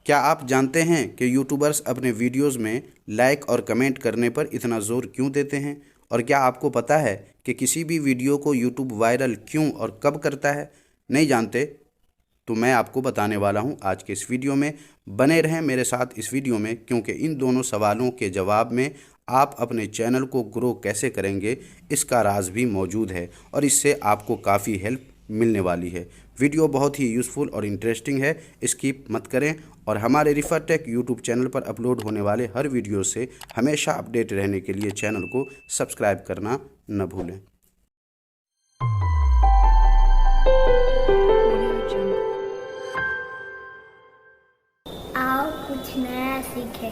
کیا آپ جانتے ہیں کہ یوٹیوبرز اپنے ویڈیوز میں لائک اور کمنٹ کرنے پر اتنا زور کیوں دیتے ہیں؟ اور کیا آپ کو پتہ ہے کہ کسی بھی ویڈیو کو یوٹیوب وائرل کیوں اور کب کرتا ہے؟ نہیں جانتے تو میں آپ کو بتانے والا ہوں آج کے اس ویڈیو میں۔ بنے رہیں میرے ساتھ اس ویڈیو میں، کیونکہ ان دونوں سوالوں کے جواب میں آپ اپنے چینل کو گرو کیسے کریں گے اس کا راز بھی موجود ہے، اور اس سے آپ کو کافی ہیلپ ملنے والی ہے۔ ویڈیو بہت ہی یوزفل اور انٹرسٹنگ ہے، اسکپ مت کریں، اور ہمارے ریفر ٹیک یوٹیوب چینل پر اپلوڈ ہونے والے ہر ویڈیو سے ہمیشہ اپڈیٹ رہنے کے لیے چینل کو سبسکرائب کرنا نہ بھولیں۔ آؤ کچھ نیا سیکھیں۔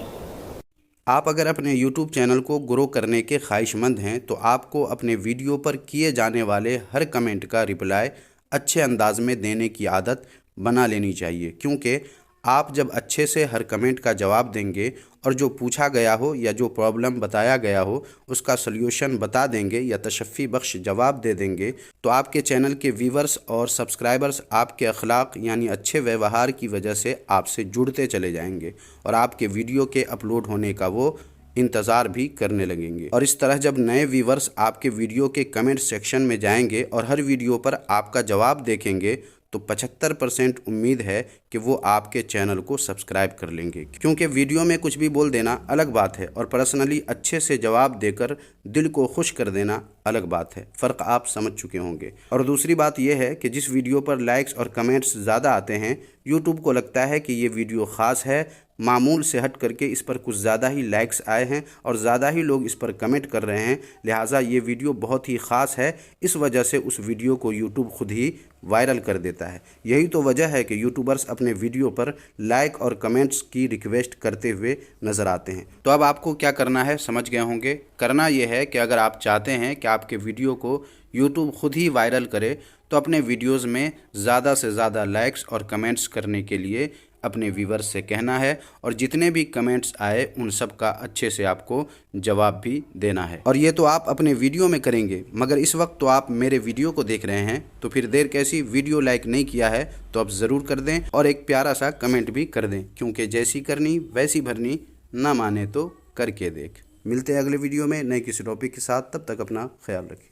آپ اگر اپنے یوٹیوب چینل کو گرو کرنے کے خواہش مند ہیں تو آپ کو اپنے ویڈیو پر کیے جانے والے ہر کمنٹ کا رپلائی اچھے انداز میں دینے کی عادت بنا لینی چاہیے، کیونکہ آپ جب اچھے سے ہر کمنٹ کا جواب دیں گے اور جو پوچھا گیا ہو یا جو پرابلم بتایا گیا ہو اس کا سلیوشن بتا دیں گے یا تشفی بخش جواب دے دیں گے، تو آپ کے چینل کے ویورز اور سبسکرائبرز آپ کے اخلاق یعنی اچھے ویوہار کی وجہ سے آپ سے جڑتے چلے جائیں گے اور آپ کے ویڈیو کے اپلوڈ ہونے کا وہ انتظار بھی کرنے لگیں گے۔ اور اس طرح جب نئے ویورز آپ کے ویڈیو کے کمنٹ سیکشن میں جائیں گے اور ہر ویڈیو پر آپ کا جواب دیکھیں گے تو 75% امید ہے کہ وہ آپ کے چینل کو سبسکرائب کر لیں گے، کیونکہ ویڈیو میں کچھ بھی بول دینا الگ بات ہے اور پرسنلی اچھے سے جواب دے کر دل کو خوش کر دینا الگ بات ہے۔ فرق آپ سمجھ چکے ہوں گے۔ اور دوسری بات یہ ہے کہ جس ویڈیو پر لائکس اور کمنٹس زیادہ آتے ہیں، یوٹیوب کو لگتا ہے کہ یہ ویڈیو خاص ہے، معمول سے ہٹ کر کے اس پر کچھ زیادہ ہی لائکس آئے ہیں اور زیادہ ہی لوگ اس پر کمنٹ کر رہے ہیں، لہٰذا یہ ویڈیو بہت ہی خاص ہے، اس وجہ سے اس ویڈیو کو یوٹیوب خود ہی وائرل کر دیتا ہے۔ یہی تو وجہ ہے کہ یوٹیوبرز اپنے ویڈیو پر لائک اور کمنٹس کی ریکویسٹ کرتے ہوئے نظر آتے ہیں۔ تو اب آپ کو کیا کرنا ہے سمجھ گئے ہوں گے۔ کرنا یہ ہے کہ اگر آپ چاہتے ہیں کہ آپ کے ویڈیو کو یوٹیوب خود ہی وائرل کرے تو اپنے ویڈیوز میں زیادہ سے زیادہ لائکس اور کمنٹس کرنے کے لیے اپنے ویورز سے کہنا ہے، اور جتنے بھی کمنٹس آئے ان سب کا اچھے سے آپ کو جواب بھی دینا ہے۔ اور یہ تو آپ اپنے ویڈیو میں کریں گے، مگر اس وقت تو آپ میرے ویڈیو کو دیکھ رہے ہیں، تو پھر دیر کیسی؟ ویڈیو لائک نہیں کیا ہے تو اب ضرور کر دیں اور ایک پیارا سا کمنٹ بھی کر دیں، کیونکہ جیسی کرنی ویسی بھرنی، نہ مانے تو کر کے دیکھ۔ ملتے ہیں اگلے ویڈیو میں نئے کسی ٹاپک کے ساتھ، تب تک اپنا خیال رکھیں۔